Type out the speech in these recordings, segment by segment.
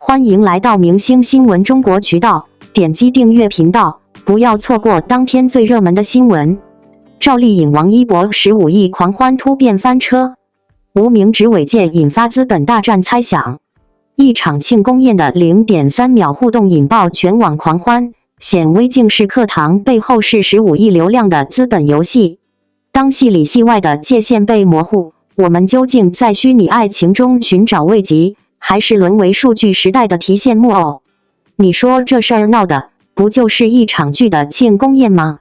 欢迎来到明星新闻中国渠道，点击订阅频道，不要错过当天最热门的新闻。赵丽颖、王一博15亿狂欢突变翻车，无名指伪借引发资本大战猜想。一场庆功宴的 0.3 秒互动引爆全网狂欢，显微镜式课堂背后是15亿流量的资本游戏。当戏里戏外的界限被模糊，我们究竟在虚拟爱情中寻找慰藉，还是沦为数据时代的提线木偶？你说这事儿闹的不就是一场剧的庆功宴吗？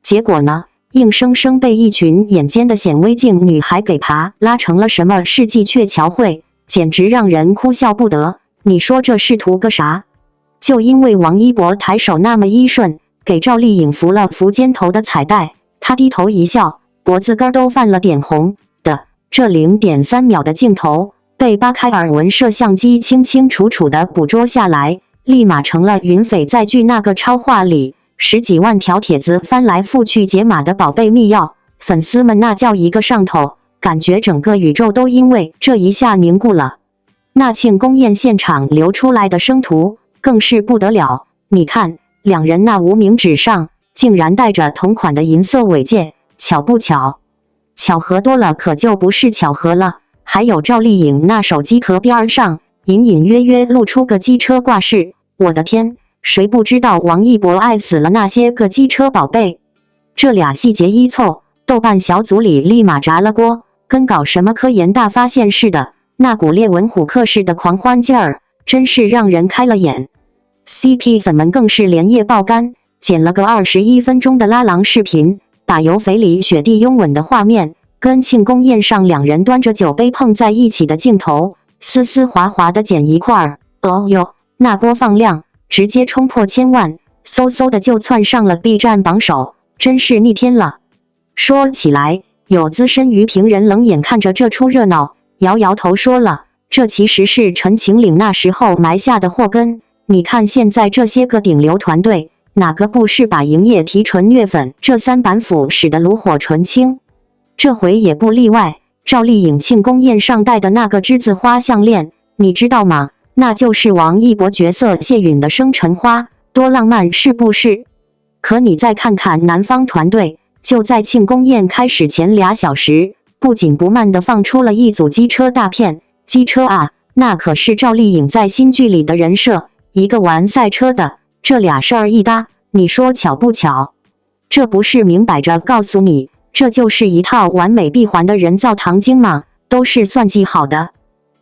结果呢，硬生生被一群眼尖的显微镜女孩给拉成了什么世纪鹊桥会，简直让人哭笑不得。你说这是图个啥？就因为王一博抬手那么一瞬，给赵丽颖扶了扶肩头的彩带，她低头一笑，脖子根都泛了点红的。这 0.3 秒的镜头被扒开耳纹摄像机清清楚楚地捕捉下来，立马成了云匪在剧那个超话里10几万条帖子翻来覆去解码的宝贝密钥，粉丝们那叫一个上头，感觉整个宇宙都因为这一下凝固了。那庆功宴现场流出来的生图更是不得了，你看两人那无名指上竟然戴着同款的银色尾戒，巧不巧？巧合多了可就不是巧合了。还有赵丽颖那手机壳边上隐隐约约露出个机车挂饰，我的天，谁不知道王一博爱死了那些个机车宝贝？这俩细节一凑，豆瓣小组里立马炸了锅，跟搞什么科研大发现似的，那股列文虎克式的狂欢劲儿真是让人开了眼。 CP 粉们更是连夜爆肝，剪了个21分钟的拉郎视频，把油肥里雪地拥吻的画面跟庆功宴上两人端着酒杯碰在一起的镜头丝丝滑滑的剪一块儿，哦哟，那播放量直接冲破1000万，嗖嗖的就窜上了 B 站榜首，真是逆天了。说起来，有资深娱评人冷眼看着这出热闹，摇摇头说了，这其实是陈情岭那时候埋下的祸根。你看现在这些个顶流团队，哪个不是把营业提纯虐粉这3板斧使得炉火纯青？这回也不例外，赵丽颖庆功宴上戴的那个栀子花项链，你知道吗？那就是王一博角色谢允的生辰花，多浪漫是不是？可你再看看男方团队，就在庆功宴开始前2小时，不紧不慢地放出了一组机车大片。机车啊，那可是赵丽颖在新剧里的人设，一个玩赛车的，这俩事儿一搭，你说巧不巧？这不是明摆着告诉你，这就是一套完美闭环的人造糖精吗？都是算计好的。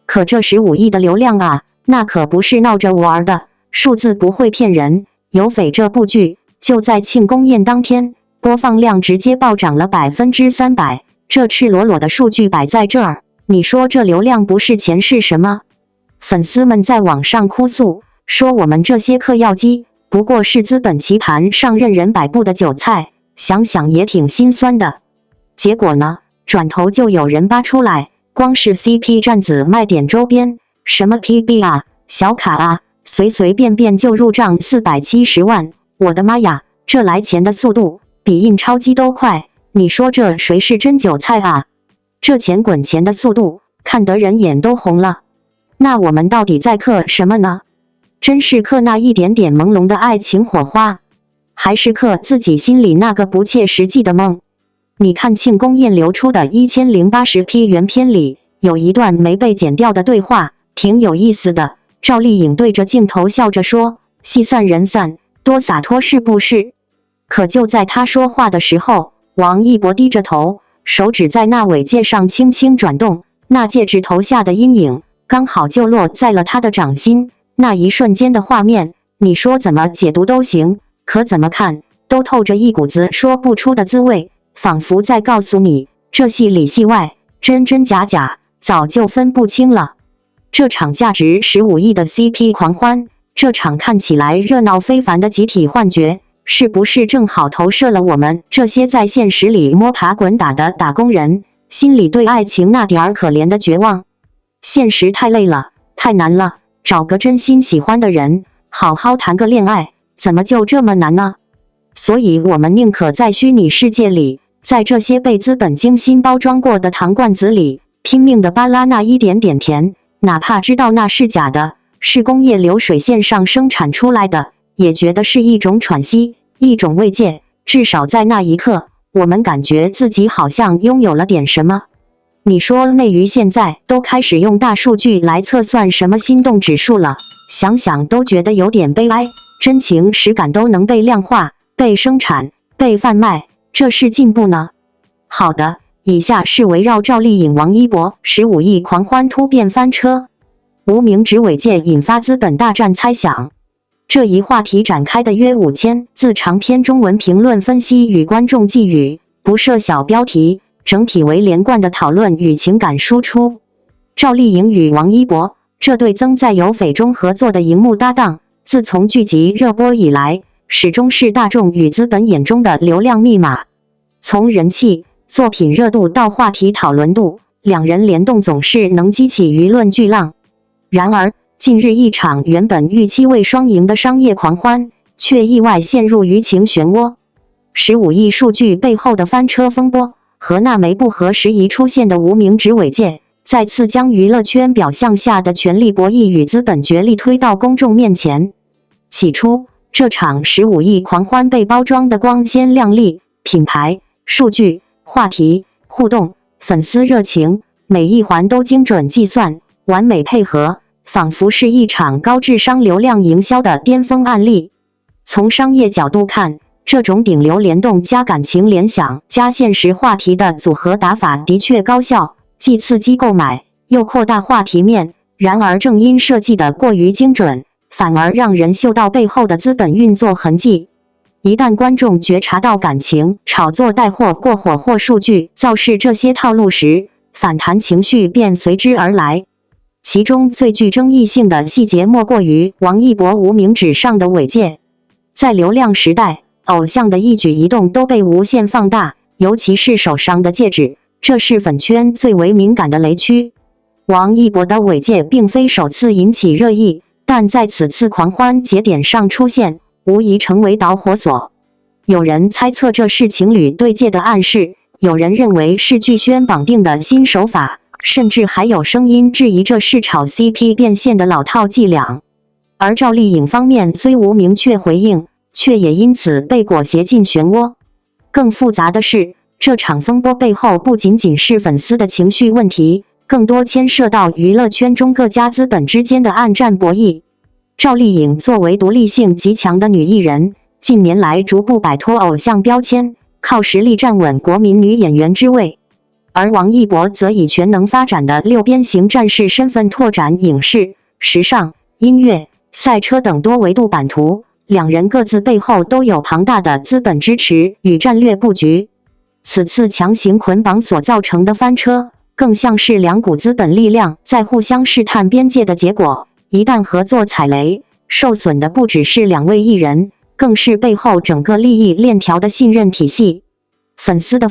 可这15亿的流量啊，那可不是闹着玩的，数字不会骗人。有匪这部剧就在庆功宴当天，播放量直接暴涨了300%，这赤裸裸的数据摆在这儿，你说这流量不是钱是什么？粉丝们在网上哭诉，说我们这些嗑药机不过是资本棋盘上任人摆布的韭菜，想想也挺心酸的。结果呢，转头就有人扒出来，光是 CP 站子卖点周边，什么 PB 啊、小卡啊，随随便便就入账470万。我的妈呀，这来钱的速度比印钞机都快，你说这谁是真韭菜啊？这钱滚钱的速度，看得人眼都红了。那我们到底在嗑什么呢？真是嗑那一点点朦胧的爱情火花，还是嗑自己心里那个不切实际的梦？你看庆功宴流出的1080p 原片里，有一段没被剪掉的对话，挺有意思的。赵丽颖对着镜头笑着说，戏散人散，多洒脱是不是？可就在她说话的时候，王一博低着头，手指在那尾戒上轻轻转动，那戒指头下的阴影刚好就落在了他的掌心。那一瞬间的画面，你说怎么解读都行，可怎么看都透着一股子说不出的滋味，仿佛在告诉你，这戏里戏外，真真假假，早就分不清了。这场价值15亿的 CP 狂欢，这场看起来热闹非凡的集体幻觉，是不是正好投射了我们这些在现实里摸爬滚打的打工人心里对爱情那点儿可怜的绝望？现实太累了，太难了，找个真心喜欢的人，好好谈个恋爱，怎么就这么难呢？所以我们宁可在虚拟世界里，在这些被资本精心包装过的糖罐子里，拼命的扒拉那一点点甜，哪怕知道那是假的，是工业流水线上生产出来的，也觉得是一种喘息，一种慰藉。至少在那一刻，我们感觉自己好像拥有了点什么。你说内娱现在都开始用大数据来测算什么心动指数了，想想都觉得有点悲哀。真情实感都能被量化、被生产、被贩卖，这是进步呢？好的，以下是围绕赵丽颖、王一博15亿狂欢突变翻车，无名指伪借引发资本大战猜想。这一话题展开的约5000字长篇中文评论分析与观众寄语，不设小标题，整体为连贯的讨论与情感输出。赵丽颖与王一博这对曾在有匪中合作的荧幕搭档，自从剧集热播以来，始终是大众与资本眼中的流量密码。从人气、作品热度到话题讨论度，两人联动总是能激起舆论巨浪。然而，近日一场原本预期为双赢的商业狂欢，却意外陷入舆情漩涡。15亿数据背后的翻车风波，和那枚不合时宜出现的无名指伪借，再次将娱乐圈表象下的权力博弈与资本角力推到公众面前。起初，这场15亿狂欢被包装的光鲜亮丽，品牌、数据、话题、互动、粉丝热情，每一环都精准计算，完美配合，仿佛是一场高智商流量营销的巅峰案例。从商业角度看，这种顶流联动加感情联想加现实话题的组合打法的确高效，既刺激购买，又扩大话题面。然而正因设计的过于精准，反而让人嗅到背后的资本运作痕迹。一旦观众觉察到感情、炒作、带货、过火或数据造势这些套路时，反弹情绪便随之而来。其中最具争议性的细节莫过于王一博无名指上的伪借。在流量时代，偶像的一举一动都被无限放大，尤其是手上的戒指，这是粉圈最为敏感的雷区。王一博的伪借并非首次引起热议，但在此次狂欢节点上出现，无疑成为导火索。有人猜测这是情侣对戒的暗示，有人认为是剧宣绑定的新手法，甚至还有声音质疑这是炒 CP 变现的老套伎俩。而赵丽颖方面虽无明确回应，却也因此被裹挟进漩涡。更复杂的是，这场风波背后不仅仅是粉丝的情绪问题，更多牵涉到娱乐圈中各家资本之间的暗战博弈。赵丽颖作为独立性极强的女艺人，近年来逐步摆脱偶像标签，靠实力站稳国民女演员之位。而王一博则以全能发展的六边形战士身份拓展影视、时尚、音乐、赛车等多维度版图，两人各自背后都有庞大的资本支持与战略布局。此次强行捆绑所造成的翻车，更像是两股资本力量在互相试探边界的结果。一旦合作踩雷，受损的不只是两位艺人，更是背后整个利益链条的信任体系。粉丝的